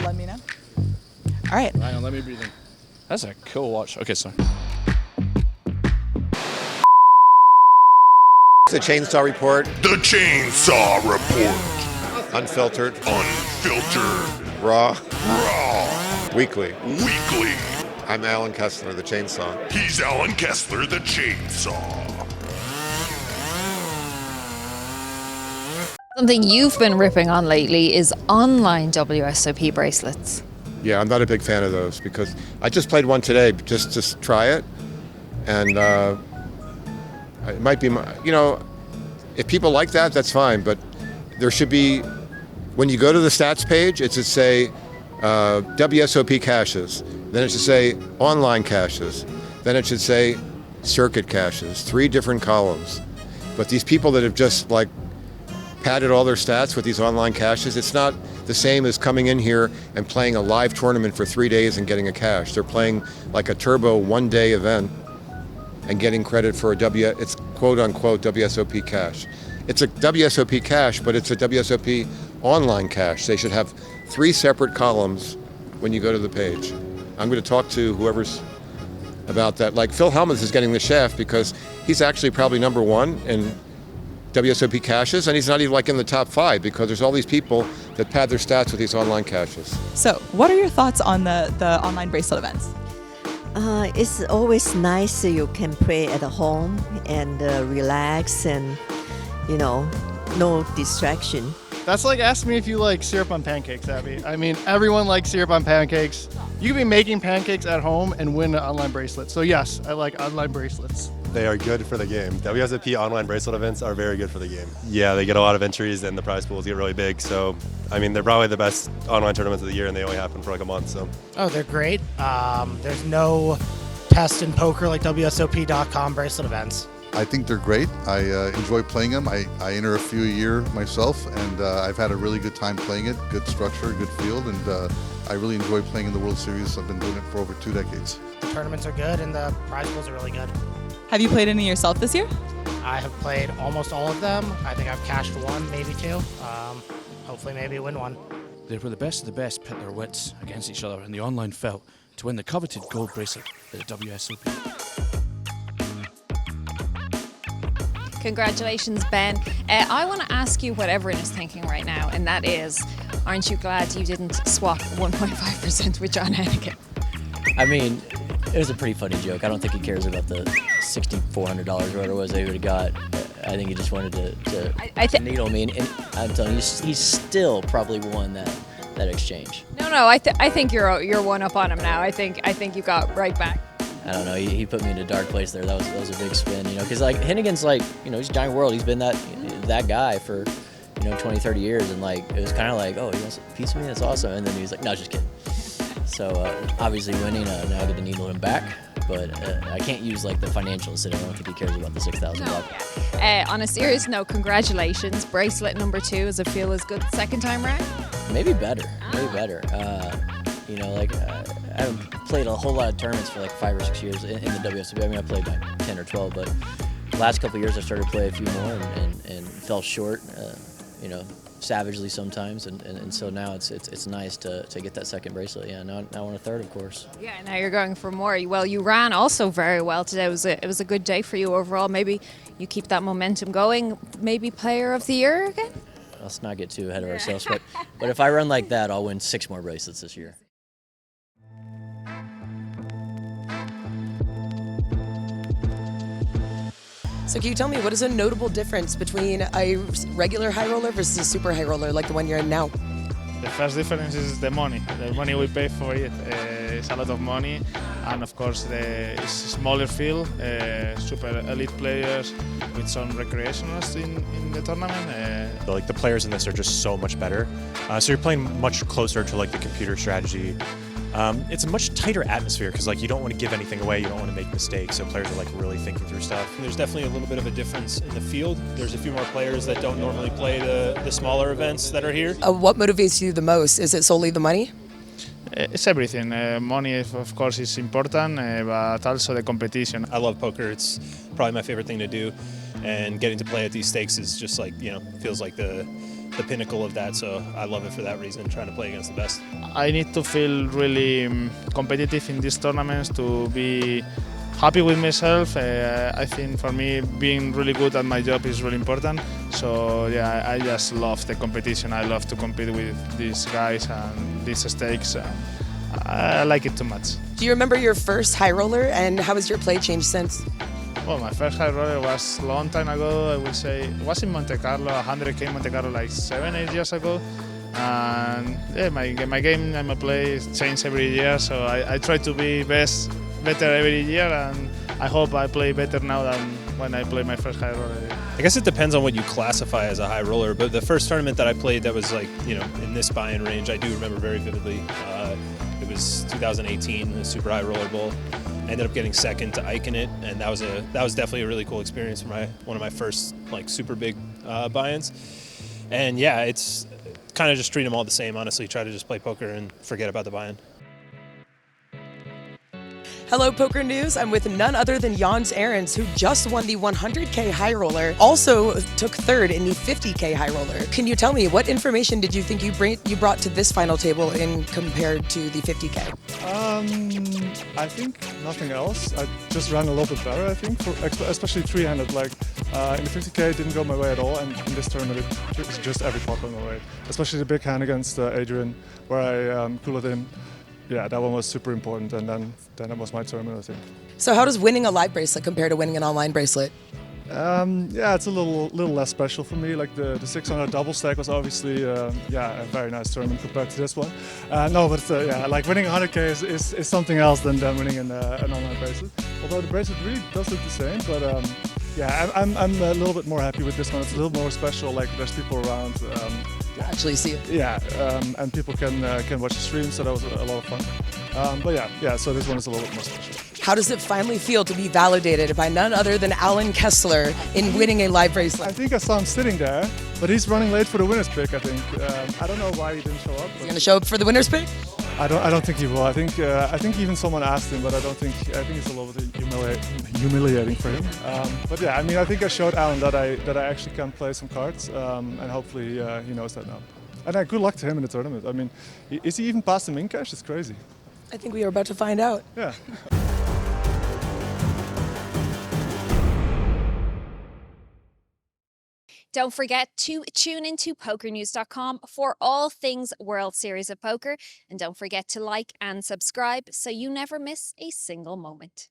let me know. All right. Hang on, let me breathe in. That's a cool watch. Okay, sorry. The Chainsaw Report. The Chainsaw Report. Unfiltered. Unfiltered. Raw. Raw. Weekly. Weekly. I'm Allen Kessler, the Chainsaw. He's Allen Kessler, the Chainsaw. Something you've been ripping on lately is online WSOP bracelets. Yeah, I'm not a big fan of those because I just played one today just to try it. And it might be, if people like that, that's fine. But there should be, when you go to the stats page, it should say WSOP caches. Then it should say online caches. Then it should say circuit caches. 3 different columns. But these people that have just padded all their stats with these online caches, it's not the same as coming in here and playing a live tournament for 3 days and getting a cache. They're playing like a turbo 1-day event and getting credit for it's quote unquote WSOP cache. It's a WSOP cache, but it's a WSOP online cache. They should have 3 separate columns when you go to the page. I'm going to talk to whoever's about that. Like Phil Hellmuth is getting the shaft because he's actually probably number 1 in WSOP caches, and he's not even in the top 5 because there's all these people that pad their stats with these online caches. So what are your thoughts on the online bracelet events? It's always nice so you can play at home and relax and, no distraction. That's like asking me if you like syrup on pancakes, Abby. I mean, everyone likes syrup on pancakes. You can be making pancakes at home and win an online bracelet. So yes, I like online bracelets. They are good for the game. WSOP online bracelet events are very good for the game. Yeah, they get a lot of entries and the prize pools get really big. So, I mean, they're probably the best online tournaments of the year and they only happen for a month. So. Oh, they're great. There's no test in poker like WSOP.com bracelet events. I think they're great. I enjoy playing them. I enter a few a year myself, and I've had a really good time playing it. Good structure, good field, and I really enjoy playing in the World Series. I've been doing it for over 2 decades. The tournaments are good, and the prize pools are really good. Have you played any yourself this year? I have played almost all of them. I think I've cashed 1, maybe 2. Hopefully, maybe win 1. They were the best of the best pit their wits against each other in the online felt to win the coveted gold bracelet at the WSOP. Congratulations, Ben. I want to ask you what everyone is thinking right now, and that is, aren't you glad you didn't swap 1.5% with John Hennigan? I mean, it was a pretty funny joke. I don't think he cares about the $6,400 or whatever it was that he would have got. I think he just wanted to needle me, and I'm telling you, he's still probably won that exchange. No, I think you're one up on him now. I think you got right back. I don't know. He put me in a dark place there. That was a big spin, because Hennigan's he's Giant World. He's been that guy for 20, 30 years, and it was kind of oh, he wants a piece of me. That's awesome. And then he was like, no, just kidding. So obviously winning, now I get to needle him back, but I can't use the financials. So I don't think he cares about the $6,000. On a serious note, congratulations. Bracelet number 2. Does it feel as good the second time round? Maybe better. Maybe better. I haven't played a whole lot of tournaments for 5 or 6 years in the WSOP. I mean, I played 10 or 12, but the last couple of years I started to play a few more and fell short, savagely sometimes, and so now it's nice to get that second bracelet. Yeah, now I want a third, of course. Yeah, now you're going for more. Well, you ran also very well today. It was a good day for you overall. Maybe you keep that momentum going. Maybe Player of the Year again? Let's not get too ahead of ourselves, but if I run like that, I'll win 6 more bracelets this year. So can you tell me, what is a notable difference between a regular high roller versus a super high roller like the one you're in now? The first difference is the money. The money we pay for it is a lot of money, and of course it's a smaller field, super elite players with some recreationalists in the tournament. The players in this are just so much better. So you're playing much closer to the computer strategy. It's a much tighter atmosphere because you don't want to give anything away, you don't want to make mistakes, so players are really thinking through stuff. There's definitely a little bit of a difference in the field. There's a few more players that don't normally play the smaller events that are here. What motivates you the most? Is it solely the money? It's everything. Money, of course, is important, but also the competition. I love poker. It's probably my favorite thing to do, and getting to play at these stakes is just feels like the the pinnacle of that. So I love it for that reason, trying to play against the best. I need to feel really competitive in these tournaments to be happy with myself. I think for me being really good at my job is really important. So yeah, I just love the competition. I love to compete with these guys and these stakes. I like it too much. Do you remember your first high roller, and how has your play changed since? Well, my first high roller was a long time ago. I would say it was in Monte Carlo, 100K Monte Carlo, like 7-8 years ago. And yeah, my game and my play change every year. So I try to be better every year, and I hope I play better now than when I played my first high roller. I guess it depends on what you classify as a high roller, but the first tournament that I played that was like, you know, in this buy-in range, I do remember very vividly. It was 2018, the Super High Roller Bowl. I ended up getting second to Ike in it, and that was definitely a really cool experience for one of my first like super big buy-ins. And yeah, it's kind of just treat them all the same, honestly. Try to just play poker and forget about the buy-in. Hello, Poker News. I'm with none other than Jans Arends, who just won the 100K high roller, also took third in the 50K high roller. Can you tell me, what information did you think you brought to this final table in compared to the 50K? I think nothing else. I just ran a little bit better, I think, especially three-handed. Like in the 50K, it didn't go my way at all, and in this tournament, it was just every pot went my way. Especially the big hand against Adrian, where I cooled him. Yeah, that one was super important, and then it was my tournament, I think. So how does winning a live bracelet compare to winning an online bracelet? Yeah, it's a little less special for me. Like the 600 double stack was obviously a very nice tournament compared to this one. No, but yeah, like winning 100K is something else than winning an online bracelet. Although the bracelet really does look the same, but yeah, I'm a little bit more happy with this one. It's a little more special. Like there's people around. Actually see it. Yeah, and people can watch the stream, so that was a lot of fun. But yeah, so this one is a little bit more special. How does it finally feel to be validated by none other than Allen Kessler in winning a live bracelet? I think I saw him sitting there, but he's running late for the winner's pick, I think. I don't know why he didn't show up. Is he going to show up for the winner's pick? I don't think he will. I think even someone asked him, but I think it's a little bit humiliating for him. But yeah, I mean, I think I showed Alan that I actually can play some cards, and hopefully he knows that now. And good luck to him in the tournament. I mean, is he even past the min cash? It's crazy. I think we are about to find out. Yeah. Don't forget to tune into PokerNews.com for all things World Series of Poker. And don't forget to like and subscribe so you never miss a single moment.